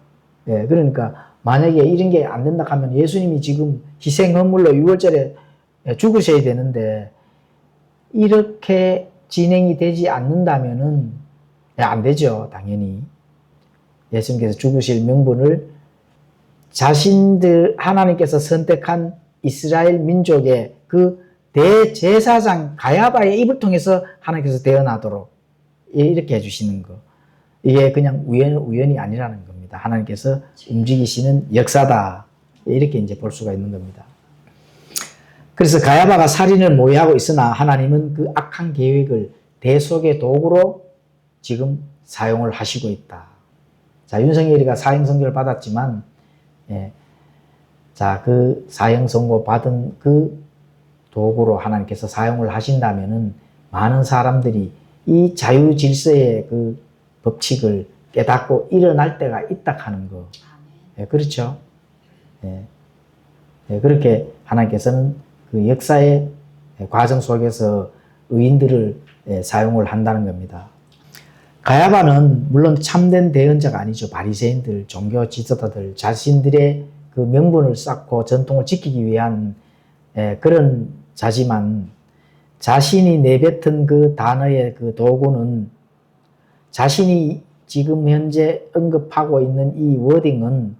예, 그러니까 만약에 이런 게 안 된다 하면 예수님이 지금 희생 헌물로 6월절에 죽으셔야 되는데 이렇게 진행이 되지 않는다면은 안 되죠. 당연히. 예수님께서 죽으실 명분을 자신들 하나님께서 선택한 이스라엘 민족의 그 대제사장 가야바의 입을 통해서 하나님께서 대언하도록 이렇게 해주시는 거. 이게 그냥 우연이 아니라는 겁니다. 하나님께서 움직이시는 역사다. 이렇게 이제 볼 수가 있는 겁니다. 그래서 가야바가 살인을 모의하고 있으나 하나님은 그 악한 계획을 대속의 도구로 지금 사용을 하시고 있다. 자, 윤석열이가 사형 선고를 받았지만, 예, 자, 그 사형 선고 받은 그 도구로 하나님께서 사용을 하신다면은 많은 사람들이 이 자유 질서의 그 법칙을 깨닫고 일어날 때가 있다 하는 거. 예, 그렇죠. 예, 예, 그렇게 하나님께서는 그 역사의 과정 속에서 의인들을 사용을 한다는 겁니다. 가야바는 물론 참된 대언자가 아니죠. 바리새인들, 종교 지도자들 자신들의 그 명분을 쌓고 전통을 지키기 위한 그런 자지만 자신이 내뱉은 그 단어의 그 도구는 자신이 지금 현재 언급하고 있는 이 워딩은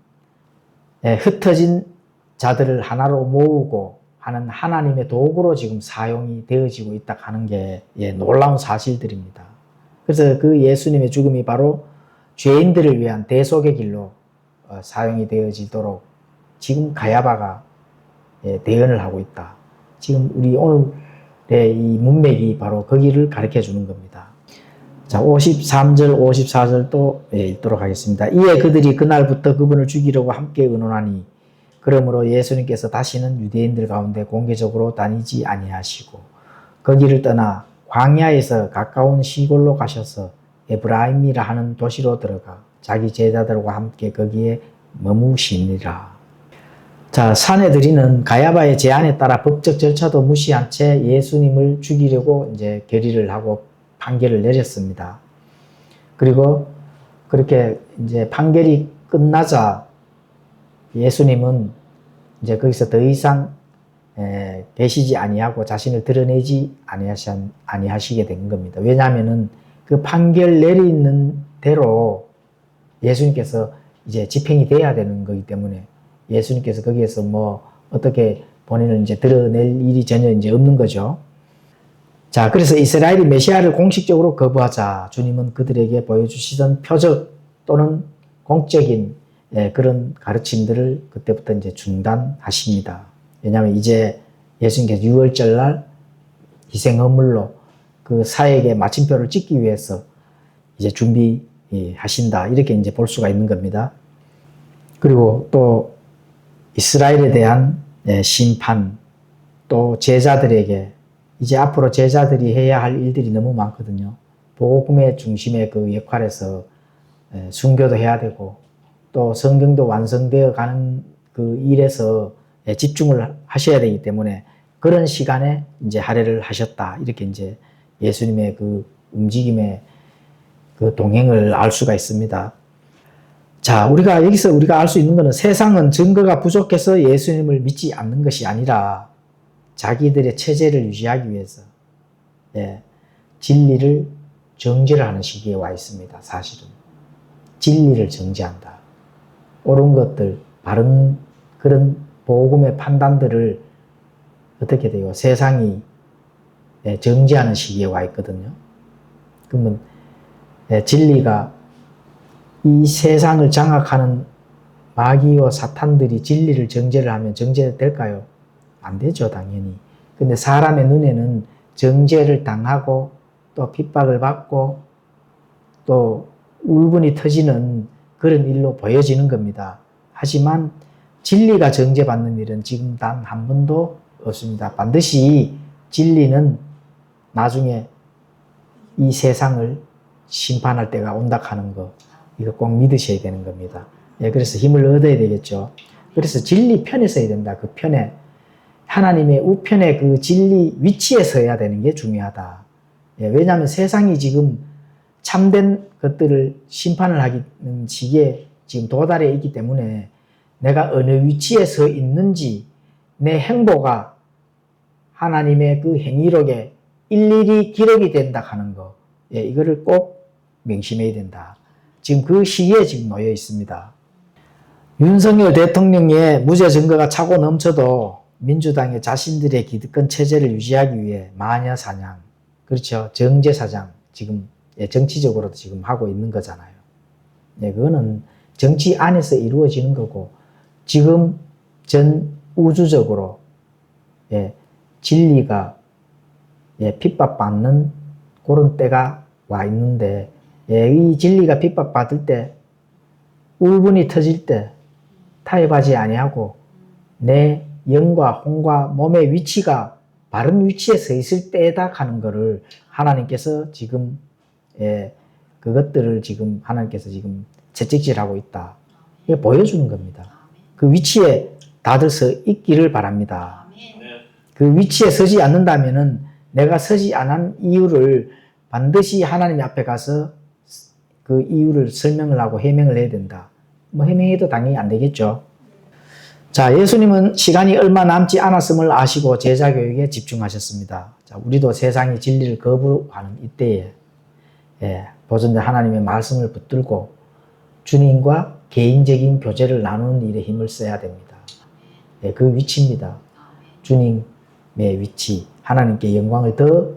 흩어진 자들을 하나로 모으고 하는 하나님의 도구로 지금 사용이 되어지고 있다 하는 게 놀라운 사실들입니다. 그래서 그 예수님의 죽음이 바로 죄인들을 위한 대속의 길로 사용이 되어지도록 지금 가야바가 대언을 하고 있다. 지금 우리 오늘의 이 문맥이 바로 거기를 가르쳐 주는 겁니다. 자, 53절, 54절 또 읽도록 하겠습니다. 이에 그들이 그날부터 그분을 죽이려고 함께 의논하니 그러므로 예수님께서 다시는 유대인들 가운데 공개적으로 다니지 아니하시고 거기를 떠나 광야에서 가까운 시골로 가셔서 에브라임이라 하는 도시로 들어가 자기 제자들과 함께 거기에 머무시니라. 자, 사내들이는 가야바의 제안에 따라 법적 절차도 무시한 채 예수님을 죽이려고 이제 결의를 하고 판결을 내렸습니다. 그리고 그렇게 이제 판결이 끝나자 예수님은 이제 거기서 더 이상 계시지 아니하고 자신을 드러내지 아니하시게 된 겁니다. 왜냐하면은 그 판결 내리는 대로 예수님께서 이제 집행이 돼야 되는 거기 때문에 예수님께서 거기에서 뭐 어떻게 본인을 이제 드러낼 일이 전혀 이제 없는 거죠. 자, 그래서 이스라엘이 메시아를 공식적으로 거부하자 주님은 그들에게 보여주시던 표적 또는 공적인 그런 가르침들을 그때부터 이제 중단하십니다. 왜냐하면 이제 예수님께서 6월절 날 희생헌물로 그 사역의 마침표를 찍기 위해서 이제 준비하신다. 이렇게 이제 볼 수가 있는 겁니다. 그리고 또 이스라엘에 대한 심판, 또 제자들에게 이제 앞으로 제자들이 해야 할 일들이 너무 많거든요. 복음의 중심의 그 역할에서 순교도 해야 되고 또 성경도 완성되어 가는 그 일에서 집중을 하셔야 되기 때문에 그런 시간에 이제 할애를 하셨다. 이렇게 이제 예수님의 그 움직임의 그 동행을 알 수가 있습니다. 자, 여기서 우리가 알 수 있는 것은 세상은 증거가 부족해서 예수님을 믿지 않는 것이 아니라 자기들의 체제를 유지하기 위해서 진리를 정죄를 하는 시기에 와 있습니다. 사실은. 진리를 정죄한다. 옳은 것들, 바른 그런 복음의 판단들을 어떻게 돼요? 세상이 정죄하는 시기에 와 있거든요. 그러면 진리가 이 세상을 장악하는 마귀와 사탄들이 진리를 정죄를 하면 정죄될까요? 안 되죠, 당연히. 근데 사람의 눈에는 정죄를 당하고 또 핍박을 받고 또 울분이 터지는 그런 일로 보여지는 겁니다. 하지만 진리가 정죄받는 일은 지금 단 한 번도 없습니다. 반드시 진리는 나중에 이 세상을 심판할 때가 온다 하는 거, 이거 꼭 믿으셔야 되는 겁니다. 그래서 힘을 얻어야 되겠죠. 그래서 진리 편에 서야 된다. 그 편에, 하나님의 우편에 그 진리 위치에 서야 되는 게 중요하다. 왜냐하면 세상이 지금 참된 것들을 심판을 하는 시기에 지금 도달해 있기 때문에 내가 어느 위치에 서 있는지, 내 행보가 하나님의 그 행위록에 일일이 기록이 된다 하는 거, 이거를 꼭 명심해야 된다. 지금 그 시기에 지금 놓여 있습니다. 윤석열 대통령의 무죄 증거가 차고 넘쳐도 민주당의 자신들의 기득권 체제를 유지하기 위해 마녀 사냥, 그렇죠, 정제 사장 지금 정치적으로도 지금 하고 있는 거잖아요. 그거는 정치 안에서 이루어지는 거고, 지금 전 우주적으로 진리가 핍박받는 그런 때가 와 있는데, 이 진리가 핍박받을 때, 울분이 터질 때 타협하지 아니하고 내 영과 혼과 몸의 위치가 바른 위치에 서 있을 때다 하는 것을 하나님께서 지금 그것들을 지금 하나님께서 지금 채찍질하고 있다. 이거 보여주는 겁니다. 그 위치에 다들 서 있기를 바랍니다. 그 위치에 서지 않는다면은 내가 서지 않은 이유를 반드시 하나님 앞에 가서 그 이유를 설명을 하고 해명을 해야 된다. 뭐 해명해도 당연히 안 되겠죠. 자, 예수님은 시간이 얼마 남지 않았음을 아시고 제자 교육에 집중하셨습니다. 자, 우리도 세상이 진리를 거부하는 이때에 보존된 하나님의 말씀을 붙들고 주님과 개인적인 교제를 나누는 일에 힘을 써야 됩니다. 그 위치입니다. 주님의 위치, 하나님께 영광을 더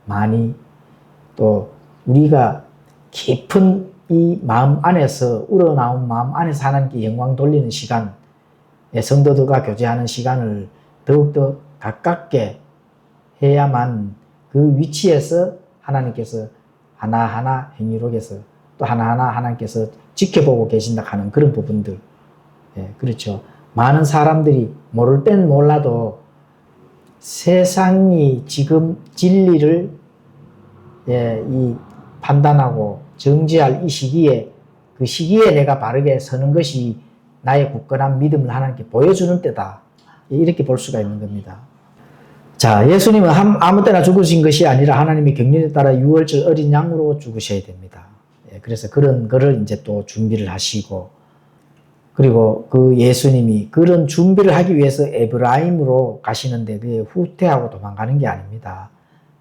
많이, 또 우리가 깊은 이 마음 안에서, 우러나온 마음 안에서 하나님께 영광 돌리는 시간, 성도들과 교제하는 시간을 더욱더 가깝게 해야만 그 위치에서 하나님께서 하나하나 행위록에서 또 하나하나 하나님께서 지켜보고 계신다 하는 그런 부분들, 그렇죠. 많은 사람들이 모를 땐 몰라도 세상이 지금 진리를 이 판단하고 정죄할 이 시기에, 그 시기에 내가 바르게 서는 것이 나의 굳건한 믿음을 하나님께 보여주는 때다. 이렇게 볼 수가 있는 겁니다. 자, 예수님은 아무 때나 죽으신 것이 아니라 하나님의 경륜에 따라 유월절 어린 양으로 죽으셔야 됩니다. 그래서 그런 거를 이제 또 준비를 하시고, 그리고 그 예수님이 그런 준비를 하기 위해서 에브라임으로 가시는데 그게 후퇴하고 도망가는 게 아닙니다.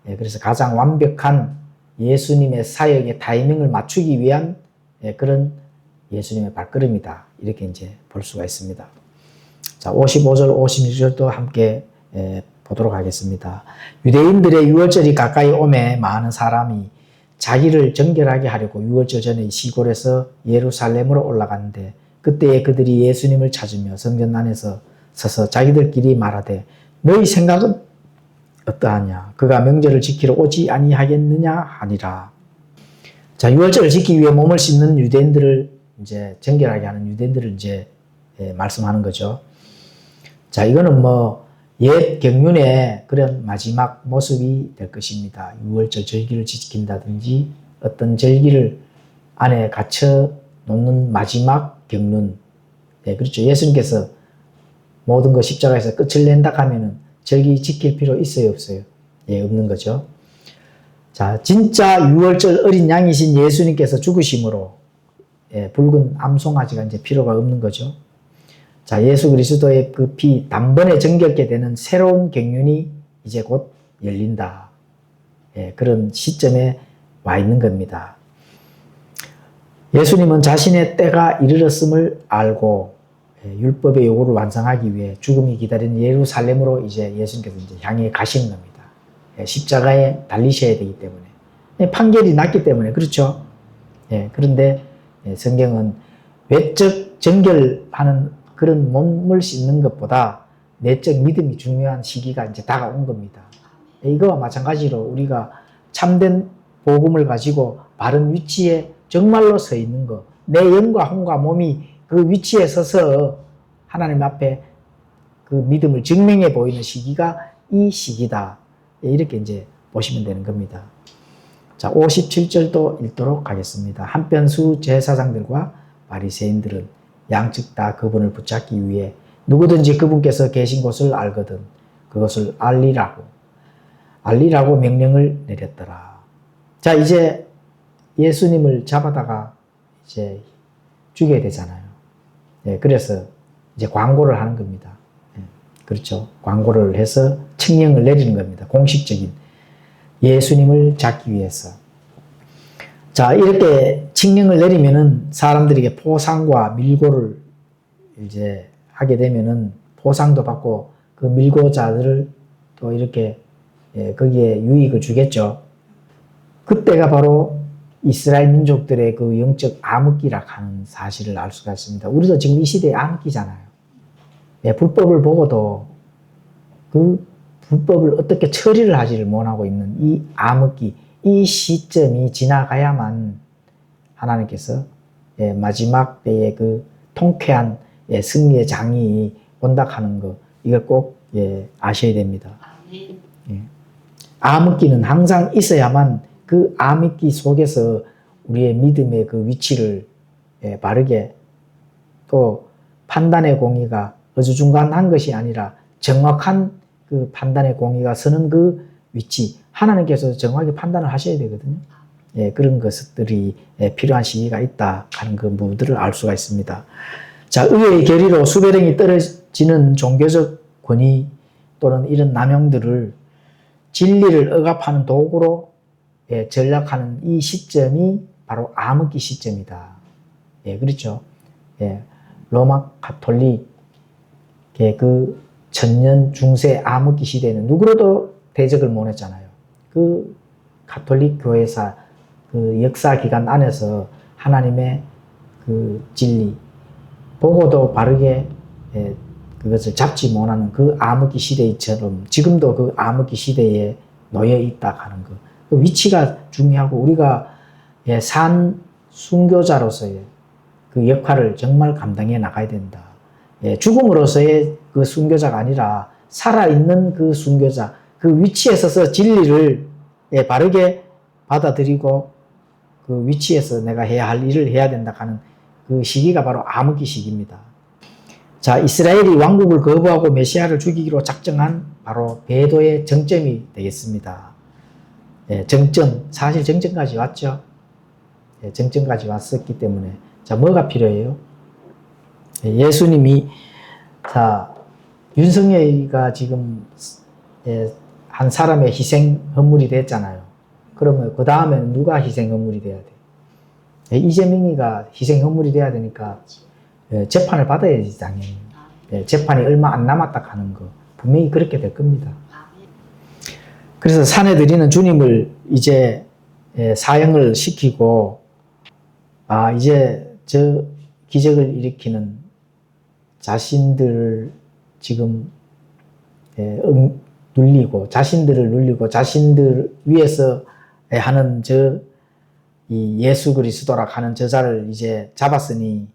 그래서 가장 완벽한 예수님의 사역의 타이밍을 맞추기 위한 그런 예수님의 발걸음이다. 이렇게 이제 볼 수가 있습니다. 자, 55절, 56절도 함께 보도록 하겠습니다. 유대인들의 유월절이 가까이 오매 많은 사람이 자기를 정결하게 하려고 유월절 전에 시골에서 예루살렘으로 올라갔는데, 그때에 그들이 예수님을 찾으며 성전 안에서 서서 자기들끼리 말하되 너희 생각은 어떠하냐? 그가 명절을 지키러 오지 아니하겠느냐 하니라. 자, 유월절을 지키기 위해 몸을 씻는 유대인들을 이제 정결하게 하는 유대인들을 이제 말씀하는 거죠. 자, 이거는 뭐 옛 경륜의 그런 마지막 모습이 될 것입니다. 유월절 절기를 지킨다든지 어떤 절기를 안에 갇혀 놓는 마지막 경륜. 그렇죠. 예수님께서 모든 것 십자가에서 끝을 낸다 하면은 절기 지킬 필요 있어요, 없어요? 없는 거죠. 자, 진짜 유월절 어린 양이신 예수님께서 죽으심으로 붉은 암송아지가 이제 필요가 없는 거죠. 자, 예수 그리스도의 그 피 단번에 정결케 되는 새로운 경륜이 이제 곧 열린다. 그런 시점에 와 있는 겁니다. 예수님은 자신의 때가 이르렀음을 알고 율법의 요구를 완성하기 위해 죽음이 기다리는 예루살렘으로 이제 예수님께서 이제 향해 가시는 겁니다. 십자가에 달리셔야 되기 때문에. 판결이 났기 때문에, 그렇죠. 그런데 성경은 외적 정결하는 그런 몸을 씻는 것보다 내적 믿음이 중요한 시기가 이제 다가온 겁니다. 이거와 마찬가지로 우리가 참된 복음을 가지고 바른 위치에 정말로 서 있는 것, 내 영과 혼과 몸이 그 위치에 서서 하나님 앞에 그 믿음을 증명해 보이는 시기가 이 시기다. 이렇게 이제 보시면 되는 겁니다. 자, 57절도 읽도록 하겠습니다. 한편 수제사장들과 바리새인들은 양측 다 그분을 붙잡기 위해 누구든지 그분께서 계신 곳을 알거든 그것을 알리라고 명령을 내렸더라. 자, 이제 예수님을 잡아다가 이제 죽여야 되잖아요. 그래서 이제 광고를 하는 겁니다. 그렇죠. 광고를 해서 칙령을 내리는 겁니다. 공식적인 예수님을 잡기 위해서. 자, 이렇게 칙령을 내리면은 사람들에게 포상과 밀고를 이제 하게 되면은 포상도 받고 그 밀고자들을 또 이렇게 거기에 유익을 주겠죠. 그때가 바로 이스라엘 민족들의 그 영적 암흑기라 하는 사실을 알 수가 있습니다. 우리도 지금 이 시대에 암흑기잖아요. 불법을 보고도 그 불법을 어떻게 처리를 하지를 못하고 있는 이 암흑기, 이 시점이 지나가야만 하나님께서 마지막 때의 그 통쾌한 승리의 장이 온다 하는 거, 이걸 꼭 아셔야 됩니다. 암흑기는 항상 있어야만 그 암흑기 속에서 우리의 믿음의 그 위치를 바르게, 또 판단의 공의가 어수중간한 것이 아니라 정확한 그 판단의 공의가 서는 그 위치, 하나님께서 정확하게 판단을 하셔야 되거든요. 그런 것들이 필요한 시기가 있다 하는 그 부분들을 알 수가 있습니다. 자, 의의 결의로 수배령이 떨어지는 종교적 권위 또는 이런 남용들을 진리를 억압하는 도구로 전락하는 이 시점이 바로 암흑기 시점이다. 그렇죠. 로마 가톨릭의 그 천년 중세 암흑기 시대에는 누구로도 대적을 못했잖아요. 그 가톨릭 교회사 그 역사 기간 안에서 하나님의 그 진리 보고도 바르게 그것을 잡지 못하는 그 암흑기 시대처럼 지금도 그 암흑기 시대에 놓여 있다 하는 것. 그 위치가 중요하고 우리가 산 순교자로서의 그 역할을 정말 감당해 나가야 된다. 죽음으로서의 그 순교자가 아니라 살아있는 그 순교자, 그 위치에 서서 진리를 바르게 받아들이고 그 위치에서 내가 해야 할 일을 해야 된다 하는 그 시기가 바로 암흑기 시기입니다. 자, 이스라엘이 왕국을 거부하고 메시아를 죽이기로 작정한 바로 배도의 정점이 되겠습니다. 정점, 사실 정점까지 왔죠. 정점까지 왔었기 때문에 자, 뭐가 필요해요? 예수님이 자, 윤석열이가 지금 한 사람의 희생 헌물이 됐잖아요. 그러면 그 다음에는 누가 희생 헌물이 돼야 돼? 이재명이가 희생 헌물이 돼야 되니까 재판을 받아야지 당연히. 재판이 얼마 안 남았다 하는 거 분명히 그렇게 될 겁니다. 그래서 산에 들이는 주님을 이제 사형을 시키고 이제 저 기적을 일으키는 자신들을 지금 눌리고 자신들을 눌리고 자신들 위해서 하는 이 예수 그리스도라 하는 저자를 이제 잡았으니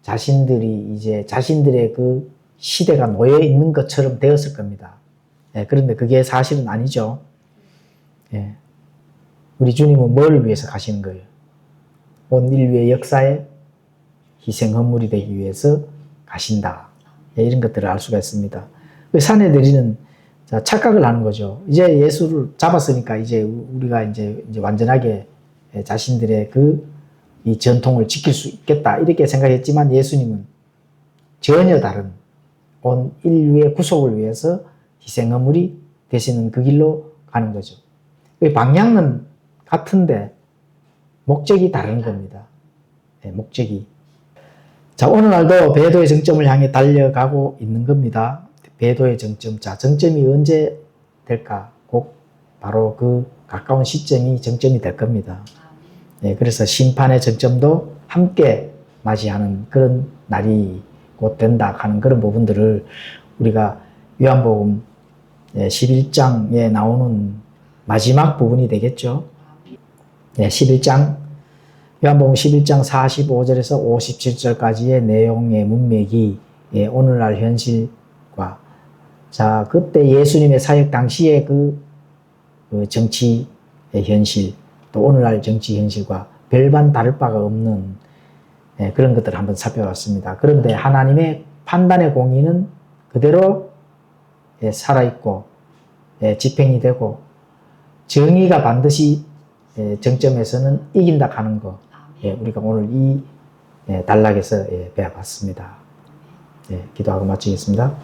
자신들이 이제 자신들의 그 시대가 놓여 있는 것처럼 되었을 겁니다. 그런데 그게 사실은 아니죠. 우리 주님은 뭘 위해서 가시는 거예요? 온 인류의 역사에 희생 헌물이 되기 위해서 가신다. 이런 것들을 알 수가 있습니다. 산에 내리는 착각을 하는 거죠. 이제 예수를 잡았으니까 이제 우리가 이제 완전하게 자신들의 이 전통을 지킬 수 있겠다 이렇게 생각했지만 예수님은 전혀 다른 온 인류의 구속을 위해서 희생헌물이 되시는 그 길로 가는 거죠. 방향은 같은데 목적이 다른 겁니다. 목적이. 자, 오늘날도 배도의 정점을 향해 달려가고 있는 겁니다. 배도의 정점. 자, 정점이 언제 될까? 꼭 바로 그 가까운 시점이 정점이 될 겁니다. 그래서 심판의 정점도 함께 맞이하는 그런 날이 곧 된다 하는 그런 부분들을 우리가 요한복음 11장에 나오는 마지막 부분이 되겠죠. 11장, 요한복음 11장 45절에서 57절까지의 내용의 문맥이 오늘날 현실과, 자, 그때 예수님의 사역 당시의 그 정치의 현실, 또 오늘날 정치 현실과 별반 다를 바가 없는 그런 것들을 한번 살펴봤습니다. 그런데 하나님의 판단의 공의는 그대로 살아있고 집행이 되고 정의가 반드시 정점에서는 이긴다 하는 거, 우리가 오늘 이 단락에서 배워봤습니다. 기도하고 마치겠습니다.